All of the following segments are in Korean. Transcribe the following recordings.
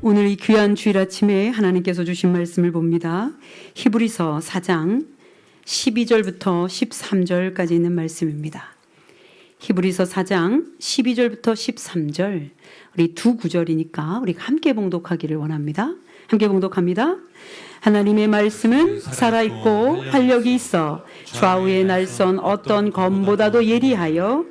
오늘 이 귀한 주일 아침에 하나님께서 주신 말씀을 봅니다. 히브리서 4장 12절부터 13절까지 있는 말씀입니다. 히브리서 4장 12절부터 13절, 우리 두 구절이니까 우리가 함께 봉독하기를 원합니다. 함께 봉독합니다. 하나님의 말씀은 살아있고 활력이 있어 좌우의 날선 어떤 검보다도 예리하여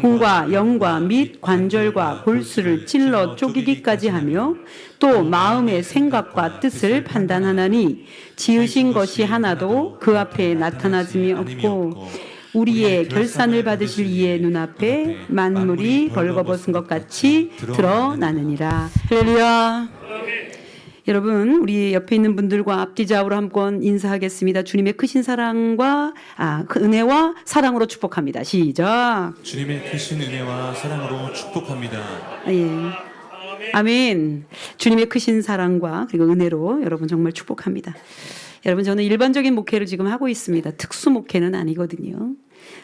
혼과 영과 및 관절과 골수를 찔러 쪼개기까지 하며 또 마음의 생각과 뜻을 판단하나니 지으신 것이 하나도 그 앞에 나타나짐이 없고 우리의 결산을 받으실 이의 눈앞에 만물이 벌거벗은 것 같이 드러나느니라. 할렐루야. 여러분, 우리 옆에 있는 분들과 앞뒤 좌우로 한번 인사하겠습니다. 주님의 크신 사랑과 그 은혜와 사랑으로 축복합니다. 시작. 주님의 크신 은혜와 사랑으로 축복합니다. 예. 아멘. 주님의 크신 사랑과 그리고 은혜로 여러분 정말 축복합니다. 여러분, 저는 일반적인 목회를 지금 하고 있습니다. 특수 목회는 아니거든요.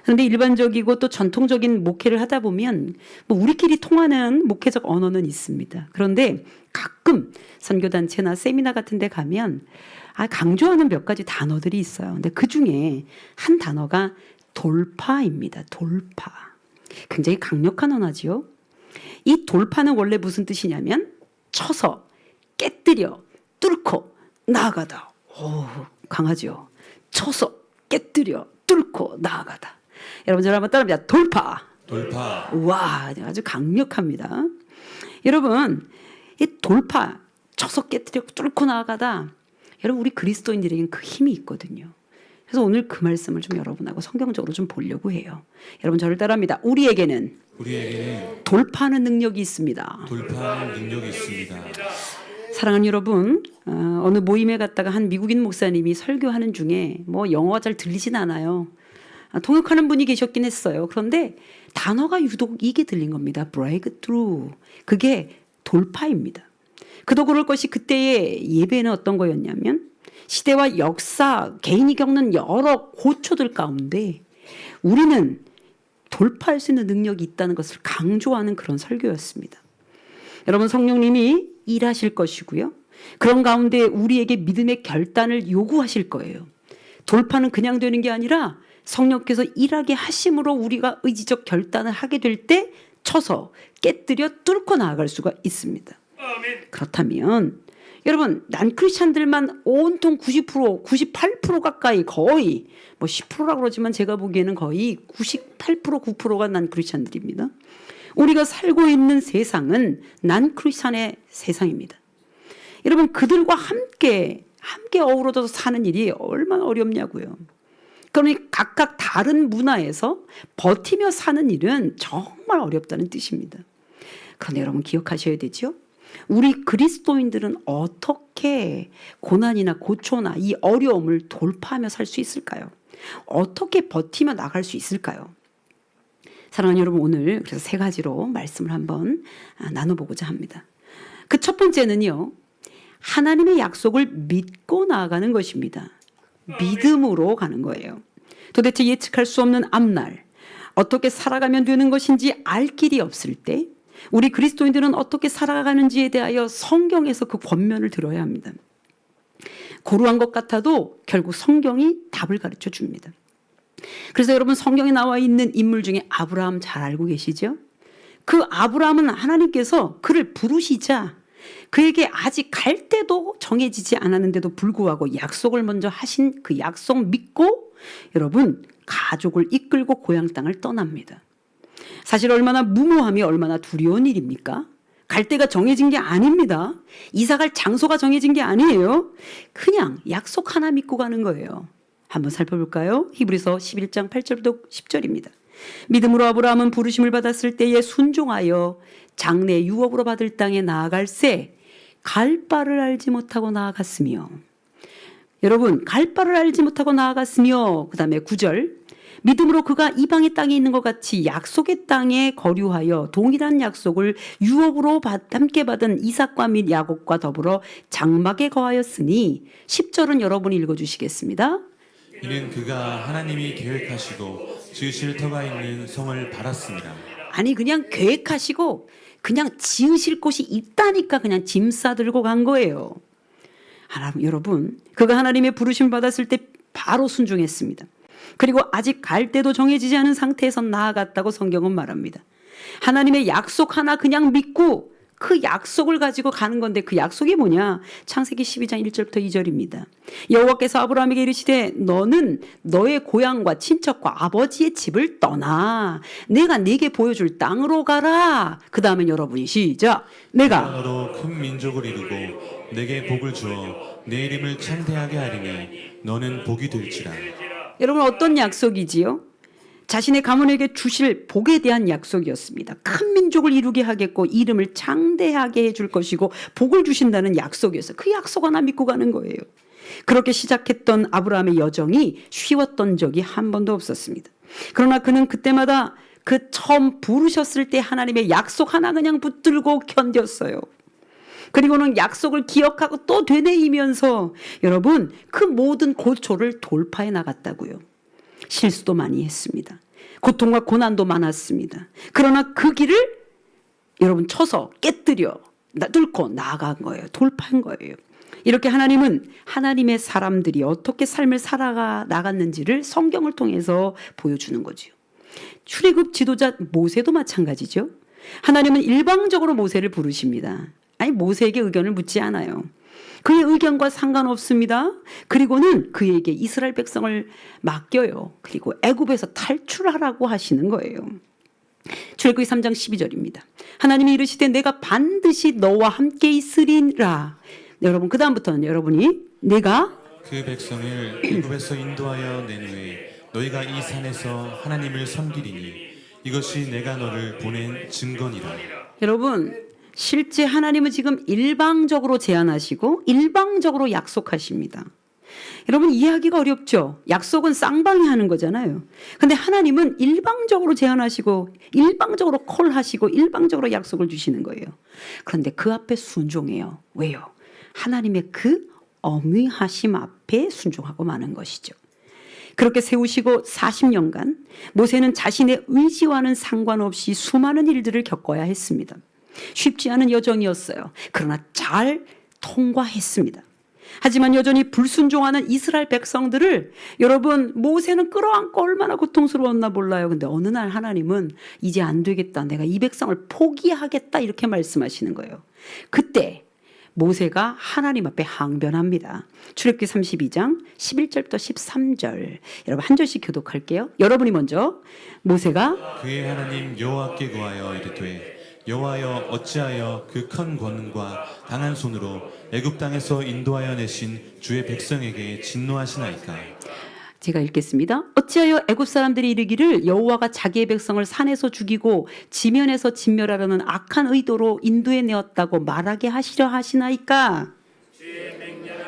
그런데 일반적이고 또 전통적인 목회를 하다 보면 뭐 우리끼리 통하는 목회적 언어는 있습니다. 그런데 가끔 선교단체나 세미나 같은 데 가면 강조하는 몇 가지 단어들이 있어요. 근데 그 중에 한 단어가 돌파입니다. 돌파. 굉장히 강력한 언어지요. 이 돌파는 원래 무슨 뜻이냐면 쳐서 깨뜨려 뚫고 나아가다. 오, 강하죠. 쳐서 깨뜨려 뚫고 나아가다. 여러분, 저를 한번 따라합니다. 돌파. 돌파. 와, 아주 강력합니다. 여러분, 이 돌파, 쳐서 깨뜨려 뚫고 나아가다. 여러분, 우리 그리스도인들에게는 그 힘이 있거든요. 그래서 오늘 그 말씀을 좀 여러분하고 성경적으로 좀 보려고 해요. 여러분, 저를 따라합니다. 우리에게는 돌파하는 능력이 있습니다. 돌파하는 능력이 있습니다. 사랑하는 여러분, 어느 모임에 갔다가 한 미국인 목사님이 설교하는 중에 뭐 영어가 잘 들리진 않아요. 통역하는 분이 계셨긴 했어요. 그런데 단어가 유독 이게 들린 겁니다. breakthrough. 그게 돌파입니다. 그도 그럴 것이 그때의 예배는 어떤 거였냐면 시대와 역사, 개인이 겪는 여러 고초들 가운데 우리는 돌파할 수 있는 능력이 있다는 것을 강조하는 그런 설교였습니다. 여러분, 성령님이 일하실 것이고요. 그런 가운데 우리에게 믿음의 결단을 요구하실 거예요. 돌파는 그냥 되는 게 아니라 성령께서 일하게 하심으로 우리가 의지적 결단을 하게 될 때 쳐서 깨뜨려 뚫고 나아갈 수가 있습니다. 그렇다면 여러분, 난크리스찬들만 온통 90%, 98% 가까이 거의 뭐 10%라고 그러지만 제가 보기에는 거의 98%, 9%가 난크리스찬들입니다. 우리가 살고 있는 세상은 난크리스찬의 세상입니다. 여러분, 그들과 함께 어우러져서 사는 일이 얼마나 어렵냐고요. 그러니 각각 다른 문화에서 버티며 사는 일은 정말 어렵다는 뜻입니다. 그런데 여러분, 기억하셔야 되죠. 우리 그리스도인들은 어떻게 고난이나 고초나 이 어려움을 돌파하며 살 수 있을까요? 어떻게 버티며 나갈 수 있을까요? 사랑하는 여러분, 오늘 그래서 세 가지로 말씀을 한번 나눠보고자 합니다. 그 첫 번째는요, 하나님의 약속을 믿고 나아가는 것입니다. 믿음으로 가는 거예요. 도대체 예측할 수 없는 앞날, 어떻게 살아가면 되는 것인지 알 길이 없을 때 우리 그리스도인들은 어떻게 살아가는지에 대하여 성경에서 그 권면을 들어야 합니다. 고루한 것 같아도 결국 성경이 답을 가르쳐 줍니다. 그래서 여러분, 성경에 나와 있는 인물 중에 아브라함 잘 알고 계시죠? 그 아브라함은 하나님께서 그를 부르시자 그에게 아직 갈 때도 정해지지 않았는데도 불구하고 약속을 먼저 하신 그 약속 믿고 여러분, 가족을 이끌고 고향 땅을 떠납니다. 사실 얼마나 무모함이 얼마나 두려운 일입니까? 갈 데가 정해진 게 아닙니다. 이사 갈 장소가 정해진 게 아니에요. 그냥 약속 하나 믿고 가는 거예요. 한번 살펴볼까요? 히브리서 11장 8절부터 10절입니다. 믿음으로 아브라함은 부르심을 받았을 때에 순종하여 장래 유업으로 받을 땅에 나아갈새 갈 바를 알지 못하고 나아갔으며, 여러분, 갈 바를 알지 못하고 나아갔으며, 그 다음에 9절, 믿음으로 그가 이방의 땅에 있는 것 같이 약속의 땅에 거류하여 동일한 약속을 유업으로 함께 받은 이삭과 및 야곱과 더불어 장막에 거하였으니, 10절은 여러분이 읽어주시겠습니다. 이는 그가 하나님이 계획하시고 지으실 터가 있는 성을 바랐습니다. 아니, 그냥 계획하시고 그냥 지으실 곳이 있다니까 그냥 짐 싸들고 간 거예요. 여러분, 그가 하나님의 부르심 받았을 때 바로 순종했습니다. 그리고 아직 갈 때도 정해지지 않은 상태에서 나아갔다고 성경은 말합니다. 하나님의 약속 하나 그냥 믿고 그 약속을 가지고 가는 건데 그 약속이 뭐냐? 창세기 12장 1절부터 2절입니다. 여호와께서 아브라함에게 이르시되 너는 너의 고향과 친척과 아버지의 집을 떠나 내가 네게 보여줄 땅으로 가라. 그 다음엔 여러분이 시작. 내가 너로 큰 민족을 이루고 내게 복을 주어 내 이름을 창대하게 하리니 너는 복이 될지라. 여러분 어떤 약속이지요? 자신의 가문에게 주실 복에 대한 약속이었습니다. 큰 민족을 이루게 하겠고 이름을 창대하게 해줄 것이고 복을 주신다는 약속이었어요. 그 약속 하나 믿고 가는 거예요. 그렇게 시작했던 아브라함의 여정이 쉬웠던 적이 한 번도 없었습니다. 그러나 그는 그때마다 그 처음 부르셨을 때 하나님의 약속 하나 그냥 붙들고 견뎠어요. 그리고는 약속을 기억하고 또 되뇌이면서 여러분 그 모든 고초를 돌파해 나갔다고요. 실수도 많이 했습니다. 고통과 고난도 많았습니다. 그러나 그 길을 여러분 쳐서 깨뜨려 뚫고 나아간 거예요. 돌파한 거예요. 이렇게 하나님은 하나님의 사람들이 어떻게 삶을 살아가 나갔는지를 성경을 통해서 보여주는 거죠. 출애굽 지도자 모세도 마찬가지죠. 하나님은 일방적으로 모세를 부르십니다. 아니 모세에게 의견을 묻지 않아요. 그의 의견과 상관없습니다. 그리고는 그에게 이스라엘 백성을 맡겨요. 그리고 애굽에서 탈출하라고 하시는 거예요. 출애굽기 3장 12절입니다. 하나님이 이르시되 내가 반드시 너와 함께 있으리라. 여러분 그 다음부터는 여러분이 내가 그 백성을 애굽에서 인도하여 낸 후에 너희가 이 산에서 하나님을 섬기리니 이것이 내가 너를 보낸 증거니라. 여러분 실제 하나님은 지금 일방적으로 제안하시고 일방적으로 약속하십니다. 여러분 이해하기가 어렵죠? 약속은 쌍방이 하는 거잖아요. 근데 하나님은 일방적으로 제안하시고 일방적으로 콜하시고 일방적으로 약속을 주시는 거예요. 그런데 그 앞에 순종해요. 왜요? 하나님의 그 엄위하심 앞에 순종하고 마는 것이죠. 그렇게 세우시고 40년간 모세는 자신의 의지와는 상관없이 수많은 일들을 겪어야 했습니다. 쉽지 않은 여정이었어요. 그러나 잘 통과했습니다. 하지만 여전히 불순종하는 이스라엘 백성들을 여러분 모세는 끌어안고 얼마나 고통스러웠나 몰라요. 근데 어느 날 하나님은 이제 안 되겠다. 내가 이 백성을 포기하겠다. 이렇게 말씀하시는 거예요. 그때 모세가 하나님 앞에 항변합니다. 출애굽기 32장 11절부터 13절. 여러분 한 절씩 교독할게요. 여러분이 먼저 모세가 그의 하나님 여호와께 구하여 이르되 여호와여 어찌하여 그 큰 권능과 강한 손으로 애굽 땅에서 인도하여 내신 주의 백성에게 진노하시나이까. 제가 읽겠습니다. 어찌하여 애굽 사람들이 이르기를 여호와가 자기의 백성을 산에서 죽이고 지면에서 진멸하려는 악한 의도로 인도해 내었다고 말하게 하시려 하시나이까.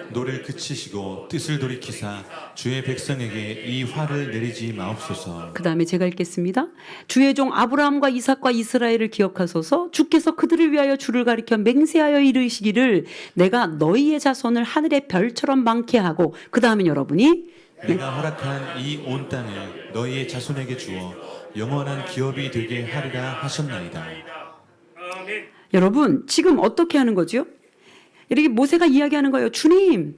노를 그치시고 뜻을 돌이키사 주의 백성에게 이 화를 내리지 마옵소서. 그 다음에 제가 읽겠습니다. 주의 종 아브라함과 이삭과 이스라엘을 기억하소서. 주께서 그들을 위하여 주를 가리켜 맹세하여 이르시기를 내가 너희의 자손을 하늘의 별처럼 많게 하고 그 다음에 여러분이 내가 허락한 이 온 땅을 너희의 자손에게 주어 영원한 기업이 되게 하리라 하셨나이다. 여러분 지금 어떻게 하는 거죠? 이렇게 모세가 이야기하는 거예요. 주님,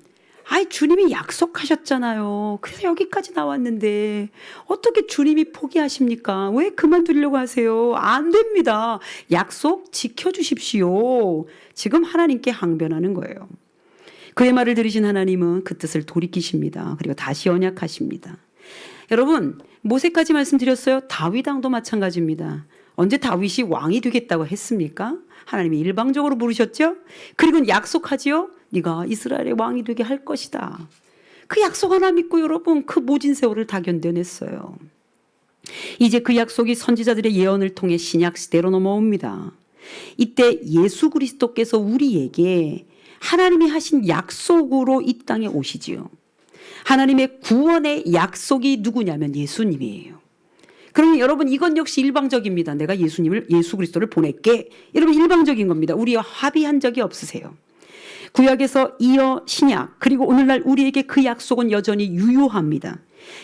주님이 약속하셨잖아요. 그래서 여기까지 나왔는데 어떻게 주님이 포기하십니까? 왜 그만두려고 하세요? 안 됩니다. 약속 지켜주십시오. 지금 하나님께 항변하는 거예요. 그의 말을 들으신 하나님은 그 뜻을 돌이키십니다. 그리고 다시 언약하십니다. 여러분 모세까지 말씀드렸어요. 다윗 왕도 마찬가지입니다. 언제 다윗이 왕이 되겠다고 했습니까? 하나님이 일방적으로 부르셨죠. 그리고 약속하지요. 네가 이스라엘의 왕이 되게 할 것이다. 그 약속 하나 믿고 여러분 그 모진 세월을 다 견뎌냈어요. 이제 그 약속이 선지자들의 예언을 통해 신약 시대로 넘어옵니다. 이때 예수 그리스도께서 우리에게 하나님이 하신 약속으로 이 땅에 오시지요. 하나님의 구원의 약속이 누구냐면 예수님이에요. 그러면 여러분 이건 역시 일방적입니다. 내가 예수 그리스도를 보낼게. 여러분 일방적인 겁니다. 우리와 합의한 적이 없으세요. 구약에서 이어 신약 그리고 오늘날 우리에게 그 약속은 여전히 유효합니다.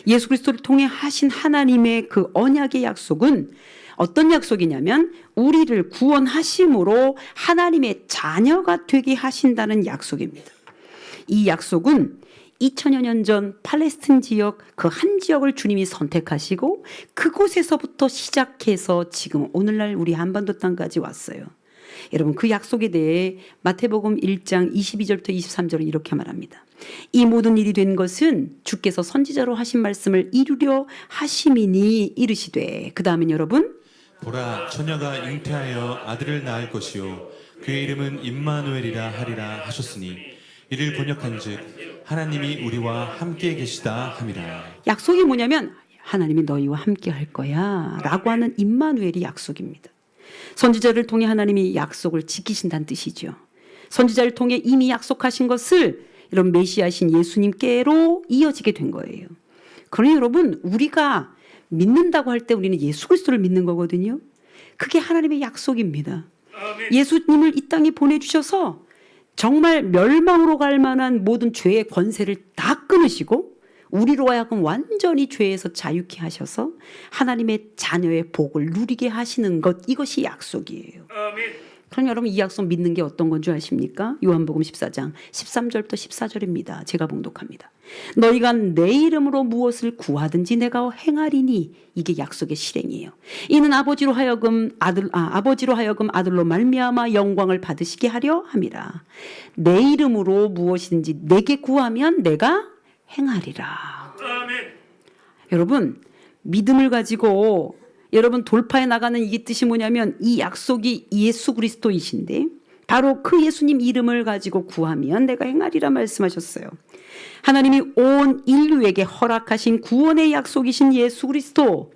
예수 그리스도를 통해 하신 하나님의 그 언약의 약속은 어떤 약속이냐면 우리를 구원하심으로 하나님의 자녀가 되게 하신다는 약속입니다. 이 약속은 2000여 년 전 팔레스틴 지역 그 한 지역을 주님이 선택하시고 그곳에서부터 시작해서 지금 오늘날 우리 한반도 땅까지 왔어요. 여러분 그 약속에 대해 마태복음 1장 22절부터 23절은 이렇게 말합니다. 이 모든 일이 된 것은 주께서 선지자로 하신 말씀을 이루려 하심이니 이르시되, 그 다음엔 여러분, 보라 처녀가 잉태하여 아들을 낳을 것이요 그의 이름은 임마누엘이라 하리라 하셨으니 이를 번역한즉 하나님이 우리와 함께 계시다 함이라. 약속이 뭐냐면 하나님이 너희와 함께 할 거야 라고 하는 임마누엘이 약속입니다. 선지자를 통해 하나님이 약속을 지키신다는 뜻이죠. 선지자를 통해 이미 약속하신 것을 이런 메시아신 예수님께로 이어지게 된 거예요. 그러니 여러분 우리가 믿는다고 할 때 우리는 예수 그리스도를 믿는 거거든요. 그게 하나님의 약속입니다. 예수님을 이 땅에 보내주셔서 정말 멸망으로 갈 만한 모든 죄의 권세를 다 끊으시고 우리로 하여금 완전히 죄에서 자유케 하셔서 하나님의 자녀의 복을 누리게 하시는 것, 이것이 약속이에요. 그럼 여러분 이 약속 믿는 게 어떤 건 줄 아십니까? 요한복음 14장 13절부터 14절입니다. 제가 봉독합니다. 너희가 내 이름으로 무엇을 구하든지 내가 행하리니, 이게 약속의 실행이에요. 이는 아버지로 하여금 아들로 말미암아 영광을 받으시게 하려 함이라. 내 이름으로 무엇이든지 내게 구하면 내가 행하리라. 여러분 믿음을 가지고 여러분 돌파해 나가는 이 뜻이 뭐냐면 이 약속이 예수 그리스도이신데 바로 그 예수님 이름을 가지고 구하면 내가 행하리라 말씀하셨어요. 하나님이 온 인류에게 허락하신 구원의 약속이신 예수 그리스도,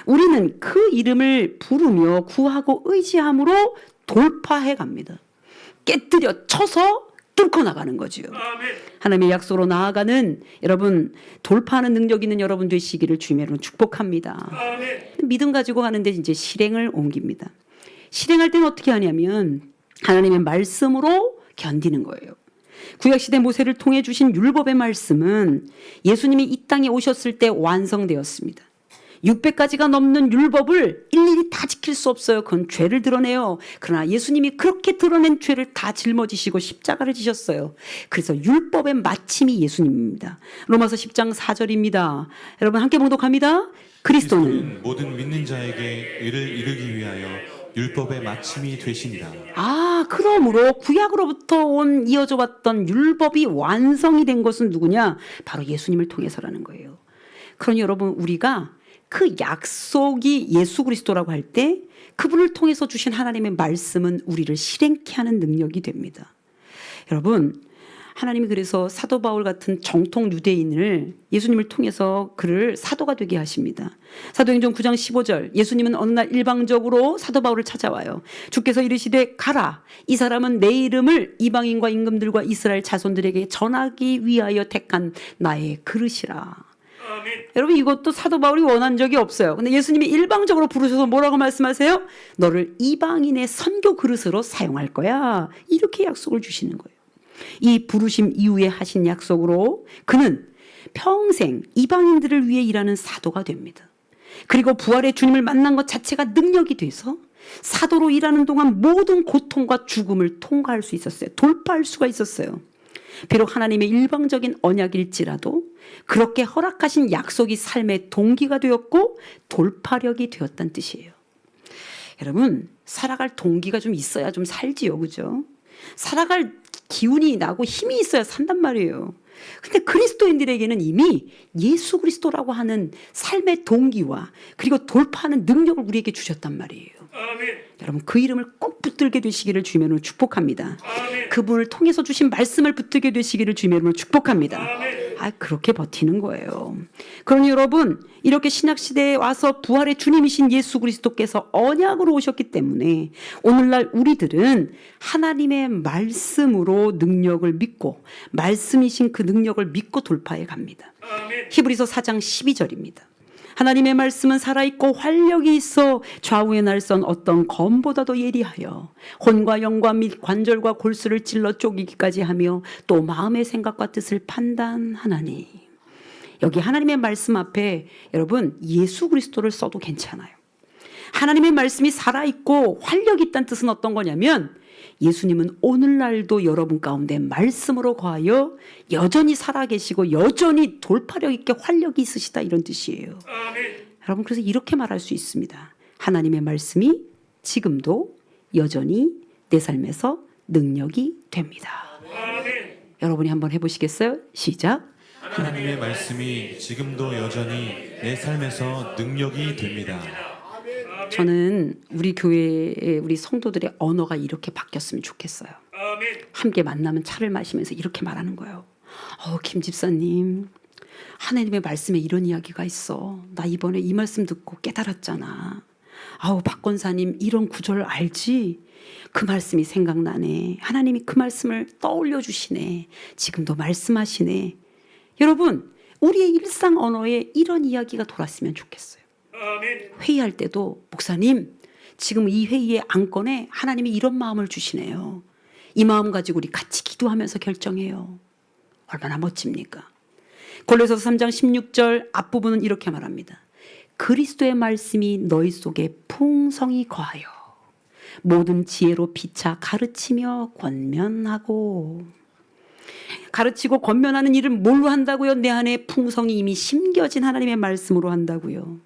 우리는 그 이름을 부르며 구하고 의지함으로 돌파해 갑니다. 깨뜨려 쳐서 뚫고 나가는 거죠. 하나님의 약속으로 나아가는 여러분, 돌파하는 능력 있는 여러분 되시기를 주님으로 축복합니다. 믿음 가지고 가는데 이제 실행을 옮깁니다. 실행할 때는 어떻게 하냐면 하나님의 말씀으로 견디는 거예요. 구약시대 모세를 통해 주신 율법의 말씀은 예수님이 이 땅에 오셨을 때 완성되었습니다. 600가지가 넘는 율법을 일일이 다 지킬 수 없어요. 그건 죄를 드러내요. 그러나 예수님이 그렇게 드러낸 죄를 다 짊어지시고 십자가를 지셨어요. 그래서 율법의 마침이 예수님입니다. 로마서 10장 4절입니다. 여러분 함께 봉독합니다. 그리스도는 모든 믿는 자에게 의를 이루기 위하여 율법의 마침이 되시니라. 그러므로 구약으로부터 이어져 왔던 율법이 완성이 된 것은 누구냐? 바로 예수님을 통해서라는 거예요. 그러니 여러분 우리가 그 약속이 예수 그리스도라고 할 때 그분을 통해서 주신 하나님의 말씀은 우리를 실행케 하는 능력이 됩니다. 여러분 하나님이 그래서 사도 바울 같은 정통 유대인을 예수님을 통해서 그를 사도가 되게 하십니다. 사도행전 9장 15절, 예수님은 어느 날 일방적으로 사도 바울을 찾아와요. 주께서 이르시되 가라, 이 사람은 내 이름을 이방인과 임금들과 이스라엘 자손들에게 전하기 위하여 택한 나의 그릇이라. 여러분 이것도 사도 바울이 원한 적이 없어요. 근데 예수님이 일방적으로 부르셔서 뭐라고 말씀하세요? 너를 이방인의 선교 그릇으로 사용할 거야. 이렇게 약속을 주시는 거예요. 이 부르심 이후에 하신 약속으로 그는 평생 이방인들을 위해 일하는 사도가 됩니다. 그리고 부활의 주님을 만난 것 자체가 능력이 돼서 사도로 일하는 동안 모든 고통과 죽음을 통과할 수 있었어요. 돌파할 수가 있었어요. 비록 하나님의 일방적인 언약일지라도 그렇게 허락하신 약속이 삶의 동기가 되었고 돌파력이 되었다는 뜻이에요. 여러분 살아갈 동기가 좀 있어야 좀 살지요, 그죠? 살아갈 기운이 나고 힘이 있어야 산단 말이에요. 근데 그리스도인들에게는 이미 예수 그리스도라고 하는 삶의 동기와 그리고 돌파하는 능력을 우리에게 주셨단 말이에요. 여러분 그 이름을 꼭 붙들게 되시기를 주님의 이름으로 축복합니다. 그분을 통해서 주신 말씀을 붙들게 되시기를 주님의 이름으로 축복합니다. 그렇게 버티는 거예요. 그러니 여러분 이렇게 신약시대에 와서 부활의 주님이신 예수 그리스도께서 언약으로 오셨기 때문에 오늘날 우리들은 하나님의 말씀으로 능력을 믿고 말씀이신 그 능력을 믿고 돌파해 갑니다. 히브리서 4장 12절입니다. 하나님의 말씀은 살아있고 활력이 있어 좌우의 날선 어떤 검보다도 예리하여 혼과 영과 및 관절과 골수를 찔러 쪼개기까지 하며 또 마음의 생각과 뜻을 판단하나니. 여기 하나님의 말씀 앞에 여러분 예수 그리스도를 써도 괜찮아요. 하나님의 말씀이 살아있고 활력이 있다는 뜻은 어떤 거냐면 예수님은 오늘날도 여러분 가운데 말씀으로 거하여 여전히 살아계시고 여전히 돌파력 있게 활력이 있으시다, 이런 뜻이에요. 여러분, 그래서 이렇게 말할 수 있습니다. 하나님의 말씀이 지금도 여전히 내 삶에서 능력이 됩니다. 여러분이 한번 해보시겠어요? 시작. 하나님의 말씀이 지금도 여전히 내 삶에서 능력이 됩니다. 저는 우리 교회의 우리 성도들의 언어가 이렇게 바뀌었으면 좋겠어요. 함께 만나면 차를 마시면서 이렇게 말하는 거예요. 김 집사님, 하나님의 말씀에 이런 이야기가 있어. 나 이번에 이 말씀 듣고 깨달았잖아. 박 권사님 이런 구절 알지? 그 말씀이 생각나네. 하나님이 그 말씀을 떠올려 주시네. 지금도 말씀하시네. 여러분, 우리의 일상 언어에 이런 이야기가 돌았으면 좋겠어요. 회의할 때도 목사님, 지금 이 회의의 안건에 하나님이 이런 마음을 주시네요. 이 마음 가지고 우리 같이 기도하면서 결정해요. 얼마나 멋집니까? 골로새서 3장 16절 앞부분은 이렇게 말합니다. 그리스도의 말씀이 너희 속에 풍성히 거하여 모든 지혜로 피차 가르치며 권면하고. 가르치고 권면하는 일을 뭘로 한다고요? 내 안에 풍성이 이미 심겨진 하나님의 말씀으로 한다고요.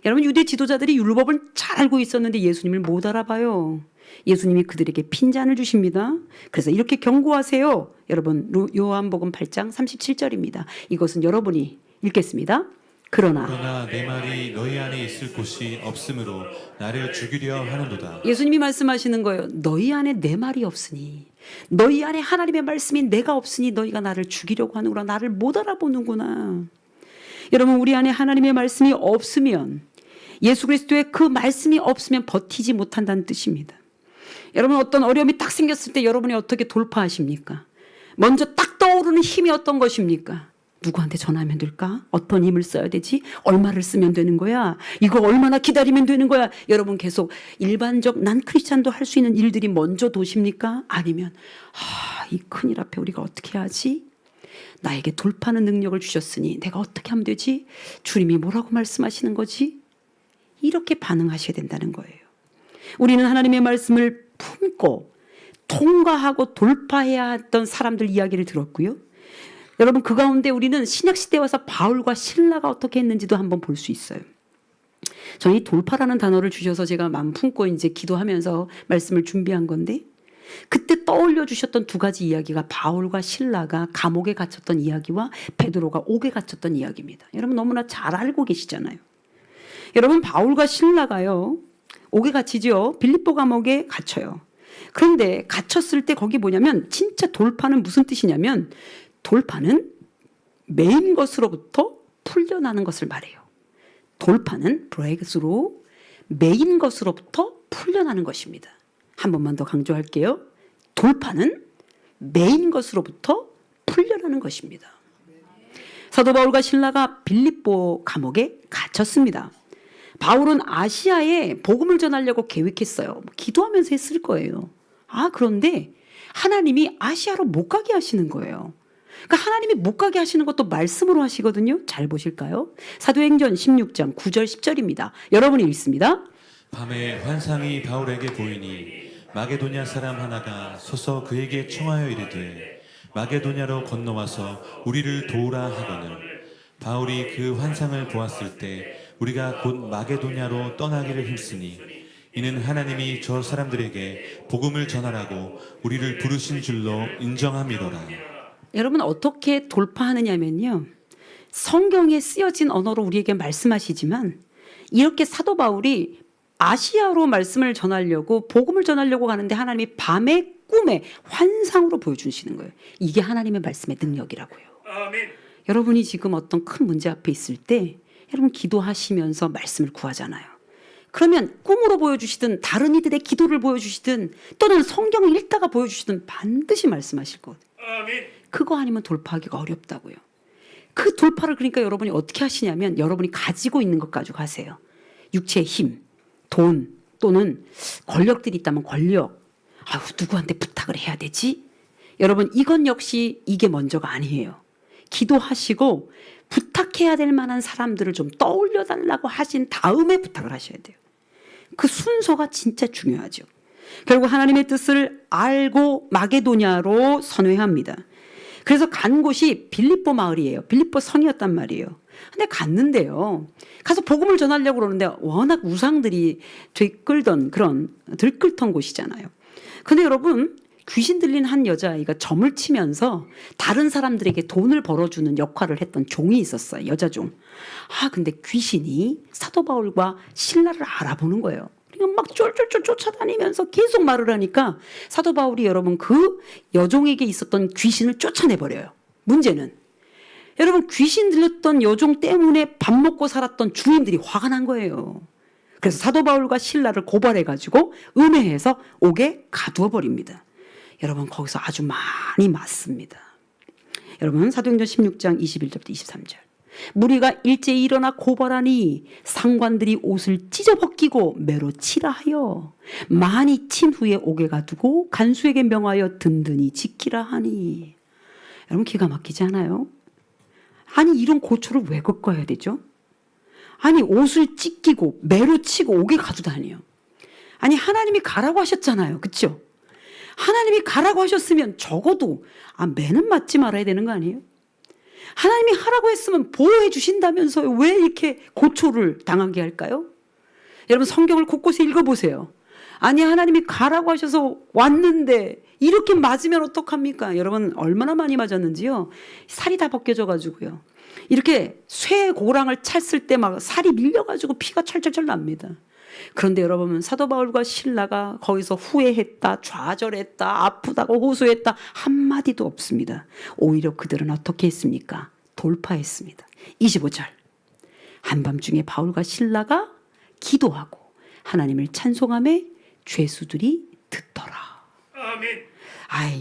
여러분, 유대 지도자들이 율법을 잘 알고 있었는데 예수님을 못 알아봐요. 예수님이 그들에게 핀잔을 주십니다. 그래서 이렇게 경고하세요. 여러분, 요한복음 8장 37절입니다. 이것은 여러분이 읽겠습니다. 그러나 내 말이 너희 안에 있을 곳이 없으므로 나를 죽이려 하는도다. 예수님이 말씀하시는 거예요. 너희 안에 내 말이 없으니, 너희 안에 하나님의 말씀이 내가 없으니 너희가 나를 죽이려고 하는구나. 나를 못 알아보는구나. 여러분, 우리 안에 하나님의 말씀이 없으면, 예수 그리스도의 그 말씀이 없으면 버티지 못한다는 뜻입니다. 여러분, 어떤 어려움이 딱 생겼을 때 여러분이 어떻게 돌파하십니까? 먼저 딱 떠오르는 힘이 어떤 것입니까? 누구한테 전화하면 될까? 어떤 힘을 써야 되지? 얼마를 쓰면 되는 거야? 이거 얼마나 기다리면 되는 거야? 여러분, 계속 일반적 난 크리스찬도 할 수 있는 일들이 먼저 도십니까? 아니면 이 큰일 앞에 우리가 어떻게 하지? 나에게 돌파하는 능력을 주셨으니 내가 어떻게 하면 되지? 주님이 뭐라고 말씀하시는 거지? 이렇게 반응하셔야 된다는 거예요. 우리는 하나님의 말씀을 품고 통과하고 돌파해야 했던 사람들 이야기를 들었고요. 여러분, 그 가운데 우리는 신약시대에 와서 바울과 실라가 어떻게 했는지도 한번 볼 수 있어요. 저는 이 돌파라는 단어를 주셔서 제가 마음 품고 이제 기도하면서 말씀을 준비한 건데, 그때 떠올려 주셨던 두 가지 이야기가 바울과 실라가 감옥에 갇혔던 이야기와 베드로가 옥에 갇혔던 이야기입니다. 여러분, 너무나 잘 알고 계시잖아요. 여러분, 바울과 실라가요, 옥에 갇히죠. 빌립보 감옥에 갇혀요. 그런데 갇혔을 때 거기 뭐냐면, 진짜 돌파는 무슨 뜻이냐면, 돌파는 메인 것으로부터 풀려나는 것을 말해요. 돌파는 브레이크스루, 메인 것으로부터 풀려나는 것입니다. 한 번만 더 강조할게요. 돌파는 메인 것으로부터 풀려나는 것입니다. 사도 바울과 실라가 빌립보 감옥에 갇혔습니다. 바울은 아시아에 복음을 전하려고 계획했어요. 기도하면서 했을 거예요. 그런데 하나님이 아시아로 못 가게 하시는 거예요. 그러니까 하나님이 못 가게 하시는 것도 말씀으로 하시거든요. 잘 보실까요? 사도행전 16장 9절 10절입니다. 여러분이 읽습니다. 밤에 환상이 바울에게 보이니 마게도냐 사람 하나가 서서 그에게 청하여 이르되 마게도냐로 건너와서 우리를 도우라 하거늘 바울이 그 환상을 보았을 때 우리가 곧 마게도냐로 떠나기를 힘쓰니 이는 하나님이 저 사람들에게 복음을 전하라고 우리를 부르신 줄로 인정함이로라. 여러분, 어떻게 돌파하느냐면요, 성경에 쓰여진 언어로 우리에게 말씀하시지만 이렇게 사도 바울이 아시아로 말씀을 전하려고, 복음을 전하려고 가는데 하나님이 밤에 꿈에 환상으로 보여주시는 거예요. 이게 하나님의 말씀의 능력이라고요. 아멘. 여러분이 지금 어떤 큰 문제 앞에 있을 때 여러분 기도하시면서 말씀을 구하잖아요. 그러면 꿈으로 보여주시든 다른 이들의 기도를 보여주시든 또는 성경을 읽다가 보여주시든 반드시 말씀하실 거거든요. 그거 아니면 돌파하기가 어렵다고요. 그 돌파를 그러니까 여러분이 어떻게 하시냐면 여러분이 가지고 있는 것 가지고 하세요. 육체의 힘, 돈 또는 권력들이 있다면 권력. 누구한테 부탁을 해야 되지? 여러분, 이건 역시 이게 먼저가 아니에요. 기도하시고 부탁해야 될 만한 사람들을 좀 떠올려 달라고 하신 다음에 부탁을 하셔야 돼요. 그 순서가 진짜 중요하죠. 결국 하나님의 뜻을 알고 마게도냐로 선회합니다. 그래서 간 곳이 빌립보 마을이에요. 빌립보 성이었단 말이에요. 근데 갔는데요. 가서 복음을 전하려고 그러는데 워낙 우상들이 들끓던 곳이잖아요. 근데 여러분, 귀신 들린 한 여자아이가 점을 치면서 다른 사람들에게 돈을 벌어주는 역할을 했던 종이 있었어요. 여자종. 근데 귀신이 사도 바울과 신라를 알아보는 거예요. 그러니까 막 쫄쫄쫄 쫓아다니면서 계속 말을 하니까 사도 바울이 여러분 그 여종에게 있었던 귀신을 쫓아내버려요. 문제는 여러분 귀신 들렸던 여종 때문에 밥 먹고 살았던 주인들이 화가 난 거예요. 그래서 사도 바울과 신라를 고발해가지고 음해해서 옥에 가두어 버립니다. 여러분 거기서 아주 많이 맞습니다. 여러분 사도행전 16장 21절부터 23절. 무리가 일제히 일어나 고발하니 상관들이 옷을 찢어벗기고 매로 치라 하여 많이 친 후에 옥에 가두고 간수에게 명하여 든든히 지키라 하니. 여러분 기가 막히지 않아요? 아니 이런 고초를 왜 겪어야 되죠? 아니 옷을 찢기고 매로 치고 옥에 가두다니요. 아니 하나님이 가라고 하셨잖아요. 그렇죠? 하나님이 가라고 하셨으면 적어도 매는 맞지 말아야 되는 거 아니에요? 하나님이 하라고 했으면 보호해 주신다면서요. 왜 이렇게 고초를 당하게 할까요? 여러분 성경을 곳곳에 읽어보세요. 아니 하나님이 가라고 하셔서 왔는데 이렇게 맞으면 어떡합니까? 여러분 얼마나 많이 맞았는지요. 살이 다 벗겨져 가지고요. 이렇게 쇠 고랑을 찼을 때 막 살이 밀려가지고 피가 철철철 납니다. 그런데 여러분 사도 바울과 신라가 거기서 후회했다, 좌절했다, 아프다고 호소했다 한마디도 없습니다. 오히려 그들은 어떻게 했습니까? 돌파했습니다. 25절. 한밤중에 바울과 신라가 기도하고 하나님을 찬송하며 죄수들이 듣더라. 아멘.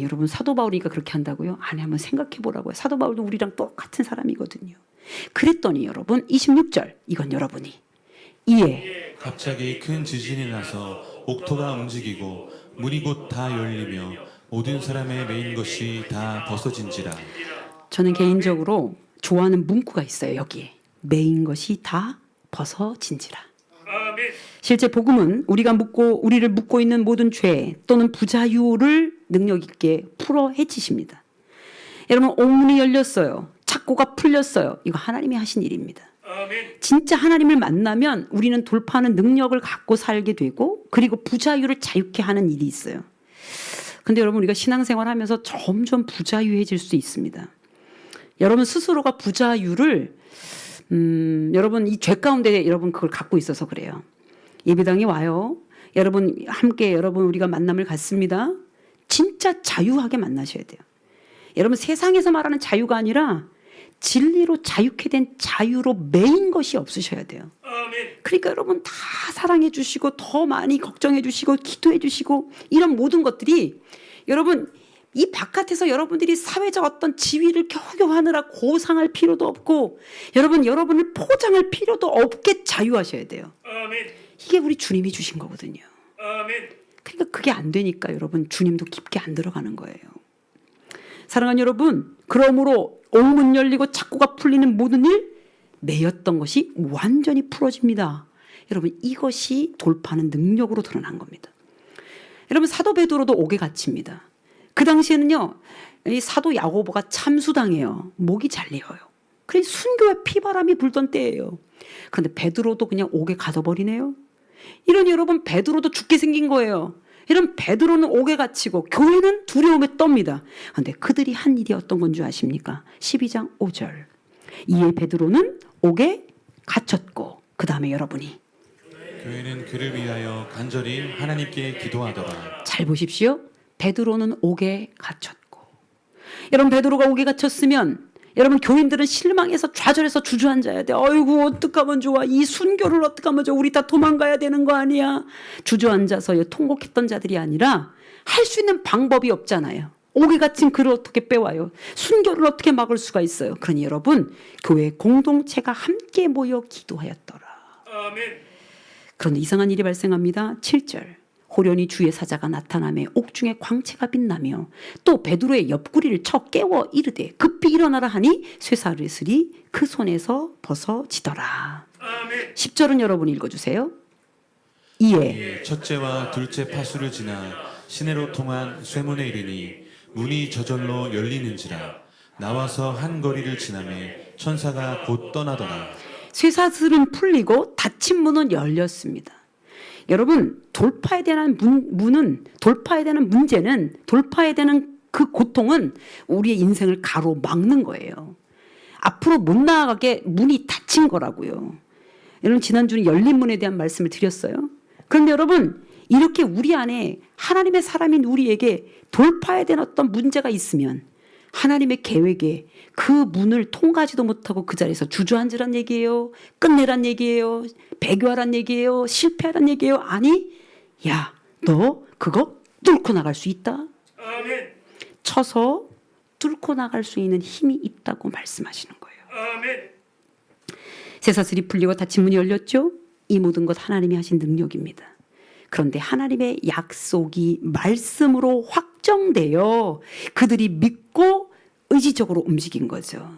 여러분 사도 바울이니까 그렇게 한다고요? 아니 한번 생각해 보라고요. 사도 바울도 우리랑 똑같은 사람이거든요. 그랬더니 여러분 26절. 이건 여러분이 이에 갑자기 큰 지진이 나서 옥토가 움직이고 문이 곧 다 열리며 모든 사람의 메인 것이 다 벗어진지라. 저는 개인적으로 좋아하는 문구가 있어요. 여기에 메인 것이 다 벗어진지라. 실제 복음은 우리를 묶고 있는 모든 죄 또는 부자유를 능력 있게 풀어 헤치십니다. 여러분 옥문이 열렸어요. 착고가 풀렸어요. 이거 하나님이 하신 일입니다. 진짜 하나님을 만나면 우리는 돌파하는 능력을 갖고 살게 되고 그리고 부자유를 자유케 하는 일이 있어요. 근데 여러분 우리가 신앙생활 하면서 점점 부자유해질 수 있습니다. 여러분 스스로가 부자유를 여러분 이 죄 가운데 여러분 그걸 갖고 있어서 그래요. 예배당에 와요. 여러분 함께 여러분 우리가 만남을 갖습니다. 진짜 자유하게 만나셔야 돼요. 여러분 세상에서 말하는 자유가 아니라 진리로 자유케 된 자유로 매인 것이 없으셔야 돼요. 그러니까 여러분 다 사랑해 주시고 더 많이 걱정해 주시고 기도해 주시고 이런 모든 것들이 여러분 이 바깥에서 여러분들이 사회적 어떤 지위를 겨우겨우하느라 고상할 필요도 없고 여러분을 포장할 필요도 없게 자유하셔야 돼요. 이게 우리 주님이 주신 거거든요. 그러니까 그게 안 되니까 여러분 주님도 깊게 안 들어가는 거예요. 사랑하는 여러분, 그러므로 옥문 열리고 착고가 풀리는 모든 일 매였던 것이 완전히 풀어집니다. 여러분 이것이 돌파하는 능력으로 드러난 겁니다. 여러분 사도 베드로도 옥에 갇힙니다. 그 당시에는요 이 사도 야고보가 참수당해요. 목이 잘려요. 그래서 순교의 피바람이 불던 때예요. 그런데 베드로도 그냥 옥에 가둬버리네요. 이런 여러분 베드로도 죽게 생긴 거예요. 이런 베드로는 옥에 갇히고 교회는 두려움에 떱니다. 그런데 그들이 한 일이 어떤 건 줄 아십니까? 12장 5절. 이에 베드로는 옥에 갇혔고 그 다음에 여러분이 교회는 그를 위하여 간절히 하나님께 기도하더라. 잘 보십시오. 베드로는 옥에 갇혔고 여러분 베드로가 옥에 갇혔으면 여러분 교인들은 실망해서 좌절해서 주저앉아야 돼. 어이구 어떡하면 좋아. 이 순교를 어떡하면 좋아. 우리 다 도망가야 되는 거 아니야. 주저앉아서 통곡했던 자들이 아니라 할 수 있는 방법이 없잖아요. 옥에 갇힌 그를 어떻게 빼와요. 순교를 어떻게 막을 수가 있어요. 그러니 여러분 교회 공동체가 함께 모여 기도하였더라. 그런데 이상한 일이 발생합니다. 7절. 호련히 주의 사자가 나타나며 옥중에 광채가 빛나며 또 베드로의 옆구리를 쳐 깨워 이르되 급히 일어나라 하니 쇠사슬이 그 손에서 벗어지더라. 10절은 여러분 읽어주세요. 이에 첫째와 둘째 파수를 지나 시내로 통한 쇠문에 이르니 문이 저절로 열리는지라 나와서 한 거리를 지나매 천사가 곧 떠나더라. 쇠사슬은 풀리고 닫힌 문은 열렸습니다. 여러분, 돌파해야 되는 돌파해야 되는 문제는, 돌파해야 되는 그 고통은 우리의 인생을 가로막는 거예요. 앞으로 못 나아가게 문이 닫힌 거라고요. 여러분, 지난주는 열린 문에 대한 말씀을 드렸어요. 그런데 여러분, 이렇게 우리 안에 하나님의 사람인 우리에게 돌파해야 되는 어떤 문제가 있으면 하나님의 계획에 그 문을 통과하지도 못하고 그 자리에서 주저앉으란 얘기예요. 끝내란 얘기예요. 배교하란 얘기예요. 실패하란 얘기예요. 아니, 야, 너 그거 뚫고 나갈 수 있다. 아멘. 쳐서 뚫고 나갈 수 있는 힘이 있다고 말씀하시는 거예요. 아멘. 쇠사슬이 풀리고 닫힌 문이 열렸죠. 이 모든 것 하나님이 하신 능력입니다. 그런데 하나님의 약속이 말씀으로 확정되어 그들이 믿고 의지적으로 움직인 거죠.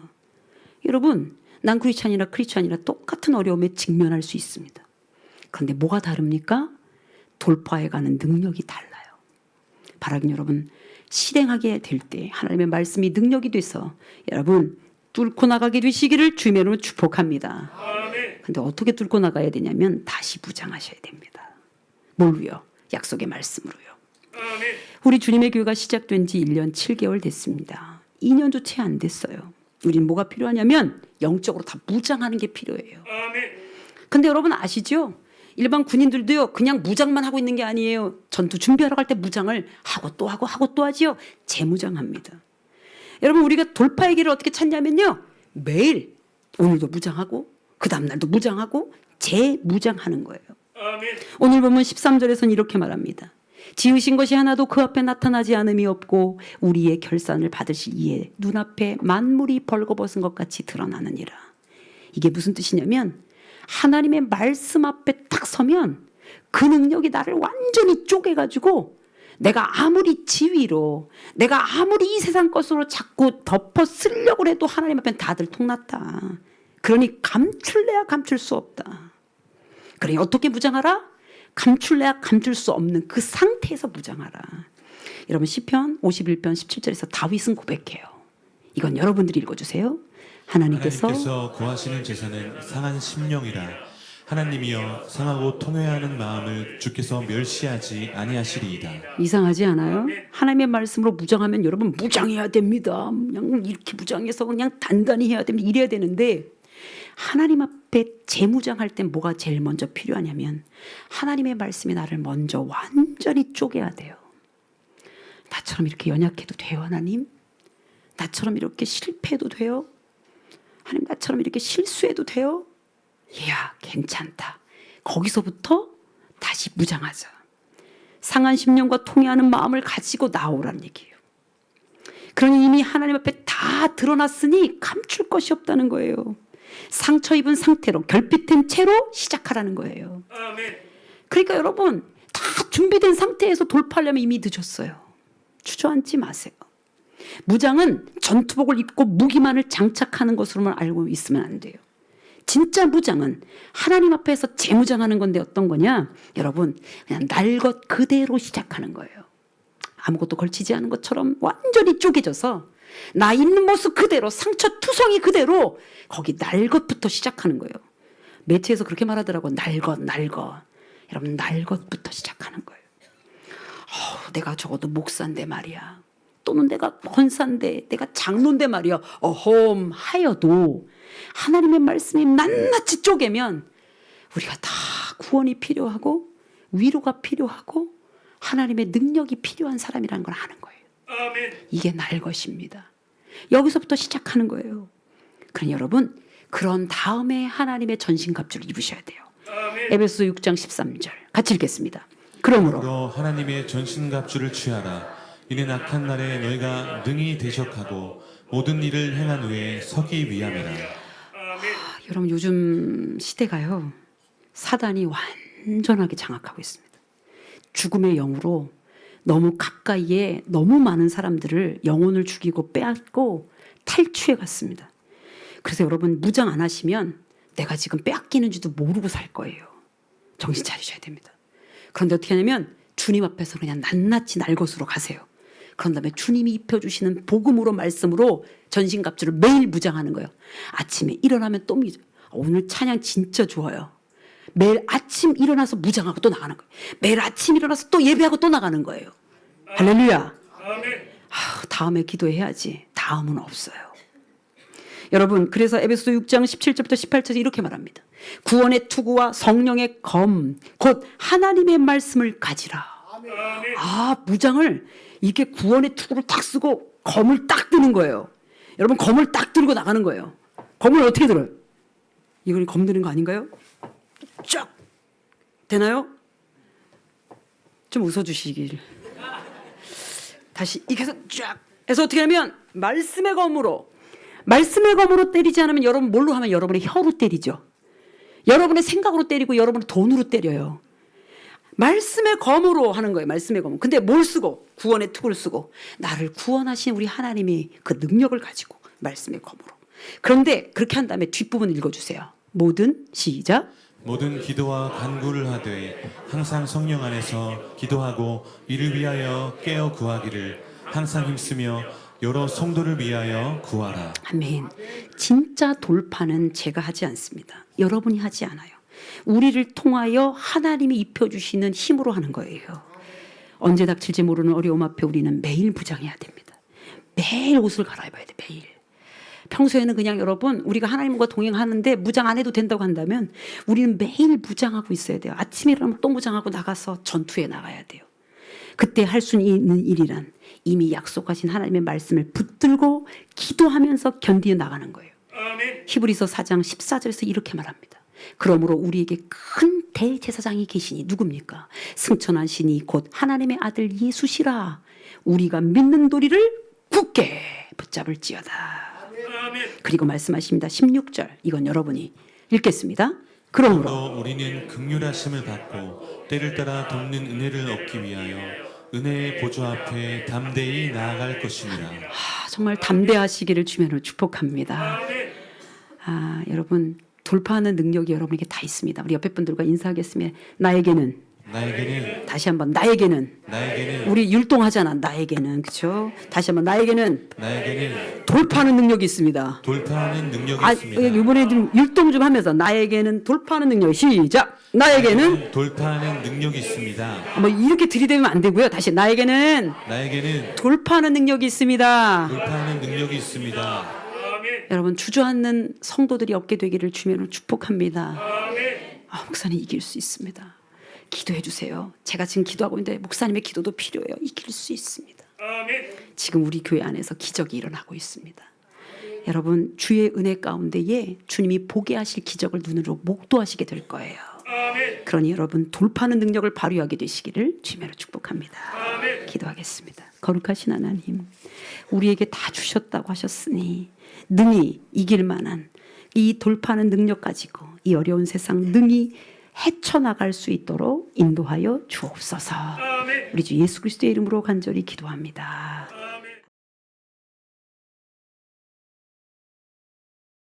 여러분, 난 크리스찬이나 똑같은 어려움에 직면할 수 있습니다. 그런데 뭐가 다릅니까? 돌파해가는 능력이 달라요. 바라긴 여러분, 실행하게 될 때 하나님의 말씀이 능력이 돼서 여러분 뚫고 나가게 되시기를 주님의 이름으로 축복합니다. 아멘. 근데 어떻게 뚫고 나가야 되냐면 다시 무장하셔야 됩니다. 뭘로요? 약속의 말씀으로요. 아멘. 우리 주님의 교회가 시작된 지 1년 7개월 됐습니다. 2년도 채 안 됐어요. 우린 뭐가 필요하냐면 영적으로 다 무장하는 게 필요해요. 아멘. 근데 여러분 아시죠? 일반 군인들도요, 그냥 무장만 하고 있는 게 아니에요. 전투 준비하러 갈 때 무장을 하고 또 하지요. 재무장합니다. 여러분, 우리가 돌파의 길을 어떻게 찾냐면요, 매일 오늘도 무장하고 그 다음날도 무장하고 재무장하는 거예요. 아멘. 오늘 보면 13절에서는 이렇게 말합니다. 지으신 것이 하나도 그 앞에 나타나지 않음이 없고 우리의 결산을 받으실 이에 눈앞에 만물이 벌거벗은 것 같이 드러나느니라. 이게 무슨 뜻이냐면 하나님의 말씀 앞에 딱 서면 그 능력이 나를 완전히 쪼개가지고 내가 아무리 지위로, 내가 아무리 이 세상 것으로 자꾸 덮어 쓰려고 해도 하나님 앞엔 다들 통났다. 그러니 감출래야 감출 수 없다. 그러니 어떻게 무장하라? 감출래야 감출 수 없는 그 상태에서 무장하라. 여러분, 시편 51편 17절에서 다윗은 고백해요. 이건 여러분들이 읽어주세요. 하나님께서 구하시는 제사는 상한 심령이라. 하나님이여 상하고 통회하는 마음을 주께서 멸시하지 아니하시리이다. 이상하지 않아요? 하나님의 말씀으로 무장하면 여러분 무장해야 됩니다. 그냥 이렇게 무장해서 그냥 단단히 해야 됩니다. 이래야 되는데 하나님 앞에 재무장할 때 뭐가 제일 먼저 필요하냐면 하나님의 말씀이 나를 먼저 완전히 쪼개야 돼요. 나처럼 이렇게 연약해도 돼요, 하나님? 나처럼 이렇게 실패해도 돼요? 하나님, 나처럼 이렇게 실수해도 돼요? 이야, 괜찮다. 거기서부터 다시 무장하자. 상한 심령과 통해하는 마음을 가지고 나오라는 얘기예요. 그러니 이미 하나님 앞에 다 드러났으니 감출 것이 없다는 거예요. 상처 입은 상태로 결핍된 채로 시작하라는 거예요. 아멘. 그러니까 여러분 다 준비된 상태에서 돌파하려면 이미 늦었어요. 주저앉지 마세요. 무장은 전투복을 입고 무기만을 장착하는 것으로만 알고 있으면 안 돼요. 진짜 무장은 하나님 앞에서 재무장하는 건데 어떤 거냐? 여러분, 그냥 날 것 그대로 시작하는 거예요. 아무것도 걸치지 않은 것처럼 완전히 쪼개져서 나 있는 모습 그대로, 상처 투성이 그대로 거기 날 것부터 시작하는 거예요. 매체에서 그렇게 말하더라고. 날 것. 여러분, 날 것부터 시작하는 거예요. 내가 적어도 목사인데 말이야. 또는 내가 권사인데, 내가 장로인데 말이야. 어험 하여도 하나님의 말씀이 낱낱이 쪼개면 우리가 다 구원이 필요하고 위로가 필요하고 하나님의 능력이 필요한 사람이라는 걸 아는 거예요. 아멘. 이게 날 것입니다. 여기서부터 시작하는 거예요. 그러니 여러분, 그런 다음에 하나님의 전신갑주를 입으셔야 돼요. 아멘. 에베소 6장 13절 같이 읽겠습니다. 그러므로 너 하나님의 전신갑주를 취하라. 이는 악한 날에 너희가 능히 대적하고 모든 일을 행한 후에 서기 위함이라. 아멘. 여러분, 요즘 시대가요, 사단이 완전하게 장악하고 있습니다. 죽음의 영으로 너무 가까이에 너무 많은 사람들을 영혼을 죽이고 빼앗고 탈취해 갔습니다. 그래서 여러분, 무장 안 하시면 내가 지금 빼앗기는지도 모르고 살 거예요. 정신 차리셔야 됩니다. 그런데 어떻게 하냐면 주님 앞에서 그냥 낱낱이 날 것으로 가세요. 그런 다음에 주님이 입혀주시는 복음으로 말씀으로 전신갑주를 매일 무장하는 거예요. 아침에 일어나면 또 오늘 찬양 진짜 좋아요. 매일 아침 일어나서 무장하고 또 나가는 거예요. 매일 아침 일어나서 또 예배하고 또 나가는 거예요. 할렐루야. 아멘. 다음에 기도해야지. 다음은 없어요. 여러분, 그래서 에베소서 6장 17절부터 18절에서 이렇게 말합니다. 구원의 투구와 성령의 검, 곧 하나님의 말씀을 가지라. 아멘. 무장을 이렇게 구원의 투구를 딱 쓰고 검을 딱 드는 거예요. 여러분, 검을 딱 들고 나가는 거예요. 검을 어떻게 들어요? 이걸 검 드는 거 아닌가요? 쫙 되나요? 좀 웃어주시길. 다시 이렇게 해서 쫙 해서 어떻게 하면 말씀의 검으로 때리지 않으면 여러분 뭘로 하면 여러분의 혀로 때리죠. 여러분의 생각으로 때리고 여러분의 돈으로 때려요. 말씀의 검으로 하는 거예요. 말씀의 검. 근데 뭘 쓰고? 구원의 투구를 쓰고 나를 구원하신 우리 하나님이 그 능력을 가지고 말씀의 검으로. 그런데 그렇게 한 다음에 뒷부분 읽어주세요. 모든 시작. 모든 기도와 간구를 하되 항상 성령 안에서 기도하고 이를 위하여 깨어 구하기를 항상 힘쓰며 여러 성도를 위하여 구하라. 아멘. 진짜 돌파는 제가 하지 않습니다. 여러분이 하지 않아요. 우리를 통하여 하나님이 입혀주시는 힘으로 하는 거예요. 언제 닥칠지 모르는 어려움 앞에 우리는 매일 무장해야 됩니다. 매일 옷을 갈아입어야 돼. 매일. 평소에는 그냥 여러분 우리가 하나님과 동행하는데 무장 안 해도 된다고 한다면 우리는 매일 무장하고 있어야 돼요. 아침에 일어나면 또 무장하고 나가서 전투에 나가야 돼요. 그때 할 수 있는 일이란 이미 약속하신 하나님의 말씀을 붙들고 기도하면서 견디어 나가는 거예요. 아멘. 히브리서 4장 14절에서 이렇게 말합니다. 그러므로 우리에게 큰 대제사장이 계시니 누굽니까? 승천한 신이 곧 하나님의 아들 예수시라. 우리가 믿는 도리를 굳게 붙잡을지어다. 아멘. 그리고 말씀하십니다. 16절 이건 여러분이 읽겠습니다. 그러므로 또 우리는 긍휼하심을 받고 때를 따라 돕는 은혜를 얻기 위하여 은혜의 보좌 앞에 담대히 나아갈 것이니라. 정말 담대하시기를 주면으로 축복합니다. 아멘. 여러분 돌파하는 능력이 여러분에게 다 있습니다. 우리 옆에 분들과 인사하겠습니다. 나에게는 다시 한번 나에게는 우리 율동하잖아. 나에게는 그렇죠? 다시 한번 나에게는 돌파하는 능력이 있습니다. 돌파하는 능력이 있습니다. 이번에 좀 율동 좀 하면서 나에게는 돌파하는 능력 시작. 나에게는 돌파하는 능력이 있습니다. 뭐 이렇게 들이대면 안 되고요. 다시 나에게는 돌파하는 능력이 있습니다. 돌파하는 능력이 있습니다. 아멘. 여러분 주저앉는 성도들이 얻게 되기를 주면으로 축복합니다. 아멘. 목사님 이길 수 있습니다. 기도해 주세요. 제가 지금 기도하고 있는데 목사님의 기도도 필요해요. 이길 수 있습니다. 아멘. 지금 우리 교회 안에서 기적이 일어나고 있습니다. 여러분 주의 은혜 가운데에 주님이 보게 하실 기적을 눈으로 목도하시게 될 거예요. 아멘. 그러니 여러분 돌파하는 능력을 발휘하게 되시기를 주님으로 축복합니다. 아멘. 기도하겠습니다. 거룩하신 하나님, 우리에게 다 주셨다고 하셨으니 능히 이길 만한 이 돌파하는 능력 가지고 이 어려운 세상 능히 헤쳐나갈 수 있도록 인도하여 주옵소서. 아멘. 우리 주 예수 그리스도의 이름으로 간절히 기도합니다.